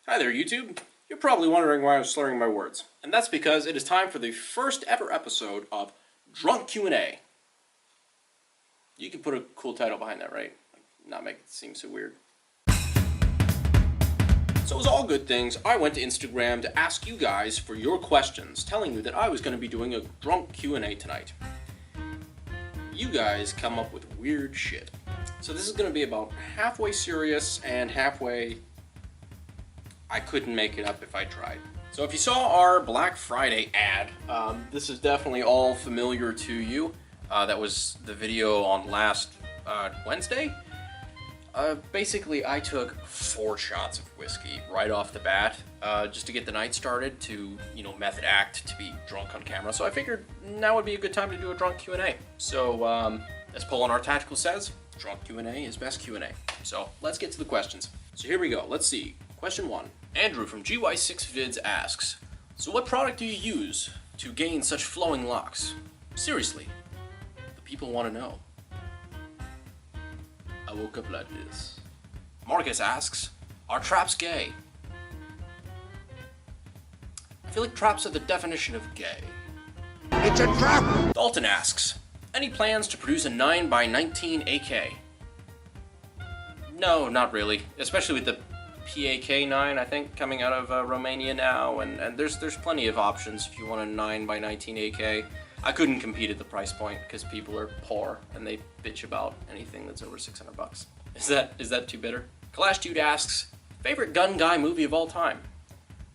Hi there, YouTube. You're probably wondering why I was slurring my words. And that's because it is time for the first ever episode of Drunk Q&A. You can put a cool title behind that, right? Not make it seem so weird. So as all good things, I went to Instagram to ask you guys for your questions, telling you that I was going to be doing a drunk Q&A tonight. You guys come up with weird shit. So this is going to be about halfway serious and halfway... I couldn't make it up if I tried. So if you saw our Black Friday ad, this is definitely all familiar to you. That was the video on last Wednesday. Basically, I took 4 shots of whiskey right off the bat, just to get the night started, to, method act, to be drunk on camera. So I figured now would be a good time to do a drunk Q&A. So, as Poll on Our Tactical says, drunk Q&A is best Q&A. So let's get to the questions. So here we go. Let's see. Question 1. Andrew from GY6Vids asks, so what product do you use to gain such flowing locks? Seriously, the people want to know. I woke up like this. Marcus asks, are traps gay? I feel like traps are the definition of gay. It's a trap! Dalton asks, any plans to produce a 9x19 AK? No, not really, especially with the PAK-9, I think, coming out of Romania now, and there's plenty of options if you want a 9x19 AK. I couldn't compete at the price point because people are poor and they bitch about anything that's over $600. Is that too bitter? Kalash Dude asks, favorite gun guy movie of all time?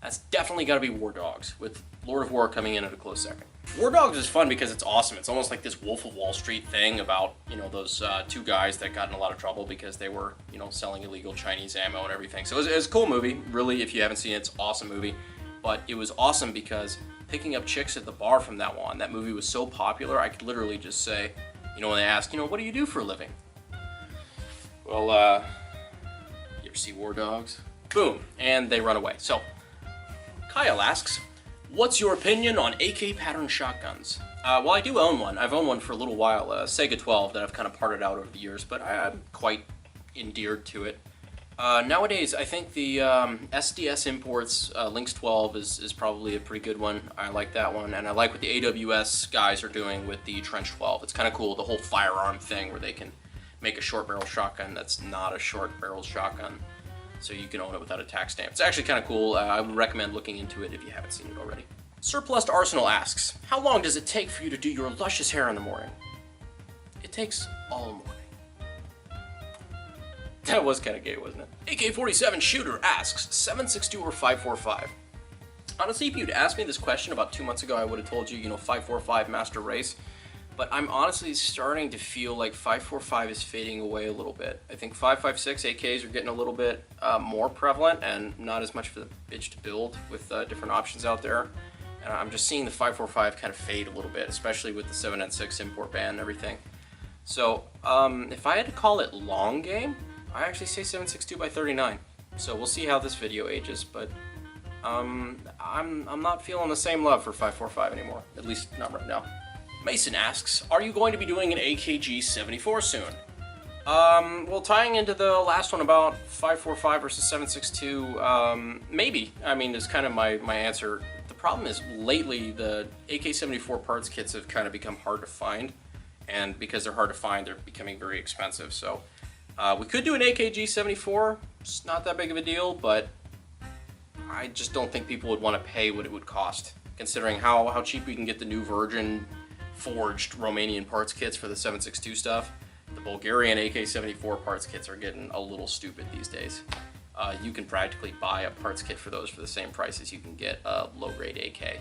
That's definitely got to be War Dogs, with Lord of War coming in at a close second. War Dogs is fun because it's awesome. It's almost like this Wolf of Wall Street thing about, those 2 guys that got in a lot of trouble because they were, selling illegal Chinese ammo and everything. So it was a cool movie. Really, if you haven't seen it, it's an awesome movie. But it was awesome because picking up chicks at the bar from that movie was so popular, I could literally just say, when they ask, what do you do for a living? Well, you ever see War Dogs? Boom, and they run away. So, Kyle asks, what's your opinion on AK pattern shotguns? Well, I do own one. I've owned one for a little while, a Sega 12 that I've kind of parted out over the years, but I'm quite endeared to it. Nowadays, I think the SDS Imports Lynx 12 is probably a pretty good one. I like that one, and I like what the AWS guys are doing with the Trench 12. It's kind of cool, the whole firearm thing where they can make a short barrel shotgun that's not a short barrel shotgun, so you can own it without a tax stamp. It's actually kind of cool. I would recommend looking into it if you haven't seen it already. Surplus Arsenal asks, how long does it take for you to do your luscious hair in the morning? It takes all morning. That was kind of gay, wasn't it? AK-47 Shooter asks, 7.62 or 5.45? Honestly, if you'd asked me this question about 2 months ago, I would have told you, 5.45 Master Race. But I'm honestly starting to feel like 5.45 is fading away a little bit. I think 5.56 AKs are getting a little bit more prevalent and not as much for the bitch to build with different options out there. And I'm just seeing the 5.45 kind of fade a little bit, especially with the 7.6 import ban and everything. So if I had to call it long game, I actually say 7.62 by 39. So we'll see how this video ages, but I'm not feeling the same love for 5.45 anymore, at least not right now. Mason asks, are you going to be doing an AKG 74 soon? Well, tying into the last one about 5.45 versus 7.62, maybe. I mean, is kind of my answer. The problem is, lately, the AK-74 parts kits have kind of become hard to find, and because they're hard to find, they're becoming very expensive, so we could do an AKG 74. It's not that big of a deal, but I just don't think people would want to pay what it would cost, considering how cheap we can get the new Virgin forged Romanian parts kits for the 7.62 stuff. The Bulgarian AK-74 parts kits are getting a little stupid these days. You can practically buy a parts kit for those for the same price as you can get a low-grade AK,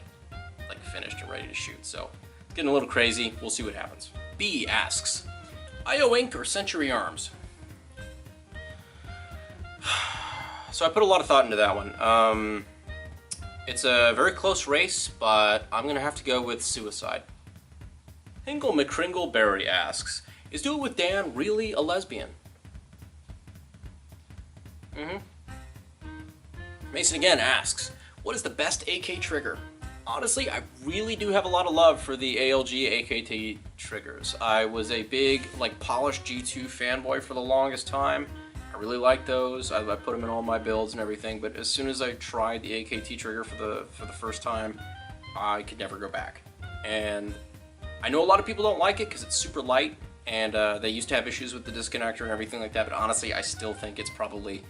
like finished and ready to shoot. So it's getting a little crazy. We'll see what happens. B asks, IO Inc. or Century Arms? So I put a lot of thought into that one. It's a very close race, but I'm going to have to go with Suicide. Hingle McCringle Berry asks, is Do It With Dan really a lesbian? Mason again asks, what is the best AK trigger? Honestly, I really do have a lot of love for the ALG AKT triggers. I was a big, polished G2 fanboy for the longest time. I really like those. I put them in all my builds and everything, but as soon as I tried the AKT trigger for the first time, I could never go back. And I know a lot of people don't like it because it's super light, and they used to have issues with the disconnector and everything like that, but honestly, I still think it's probably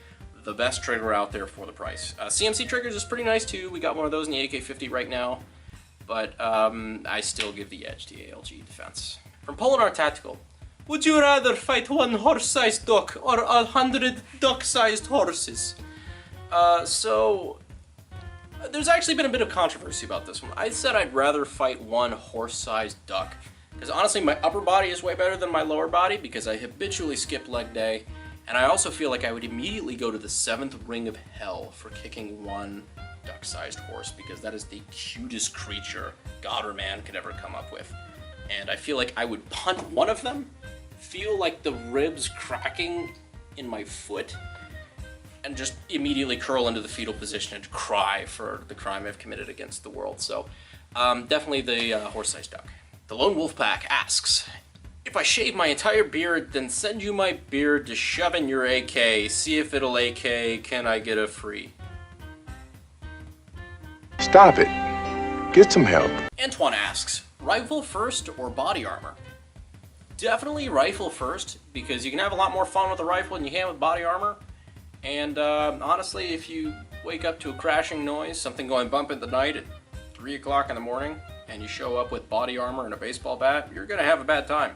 the best trigger out there for the price. CMC triggers is pretty nice too. We got one of those in the AK-50 right now, but I still give the edge to ALG Defense. From Polar Tactical, would you rather fight one horse-sized duck or 100 duck-sized horses? So there's actually been a bit of controversy about this one. I said I'd rather fight one horse-sized duck, because honestly my upper body is way better than my lower body because I habitually skip leg day, and I also feel like I would immediately go to the 7th ring of hell for kicking one duck-sized horse, because that is the cutest creature God or man could ever come up with. And I feel like I would punt one of them, feel like the ribs cracking in my foot, and just immediately curl into the fetal position and cry for the crime I've committed against the world. So definitely the horse-sized duck. The Lone Wolf Pack asks, if I shave my entire beard, then send you my beard to shove in your AK, see if it'll AK, can I get a free? Stop it. Get some help. Antoine asks, rifle first or body armor? Definitely rifle first, because you can have a lot more fun with a rifle than you can with body armor. And honestly, if you wake up to a crashing noise, something going bump in the night at 3 o'clock in the morning, and you show up with body armor and a baseball bat, you're gonna have a bad time.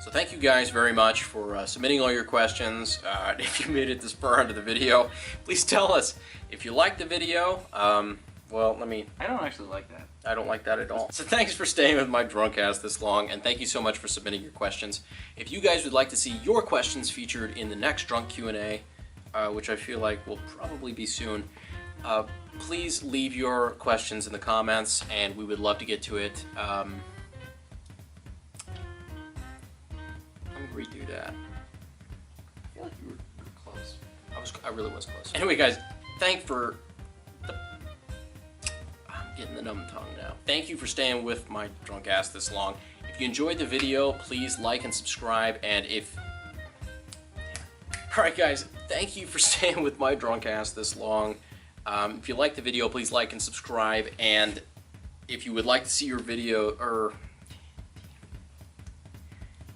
So thank you guys very much for submitting all your questions. If you made it this far into the video, please tell us if you liked the video. Well, I don't actually like that. I don't like that at all. So thanks for staying with my drunk ass this long, and thank you so much for submitting your questions. If you guys would like to see your questions featured in the next Drunk Q&A, which I feel like will probably be soon, please leave your questions in the comments, and we would love to get to it. Let me redo that. I feel like you were close. I really was close. Anyway, guys, I'm getting the numb tongue now. Thank you for staying with my drunk ass this long. If you enjoyed the video, please like and subscribe, and Alright guys, thank you for staying with my drunk ass this long. If you liked the video, please like and subscribe, and if you would like to see your video,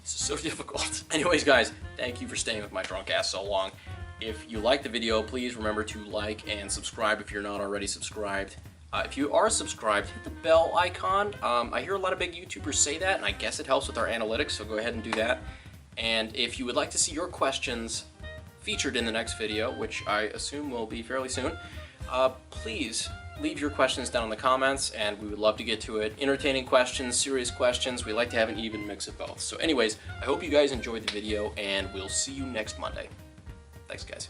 this is so difficult. Anyways guys, thank you for staying with my drunk ass so long. If you liked the video, please remember to like and subscribe if you're not already subscribed. If you are subscribed, hit the bell icon. I hear a lot of big YouTubers say that, and I guess it helps with our analytics, so go ahead and do that. And if you would like to see your questions featured in the next video, which I assume will be fairly soon, please leave your questions down in the comments, and we would love to get to it. Entertaining questions, serious questions, we like to have an even mix of both. So anyways, I hope you guys enjoyed the video, and we'll see you next Monday. Thanks guys.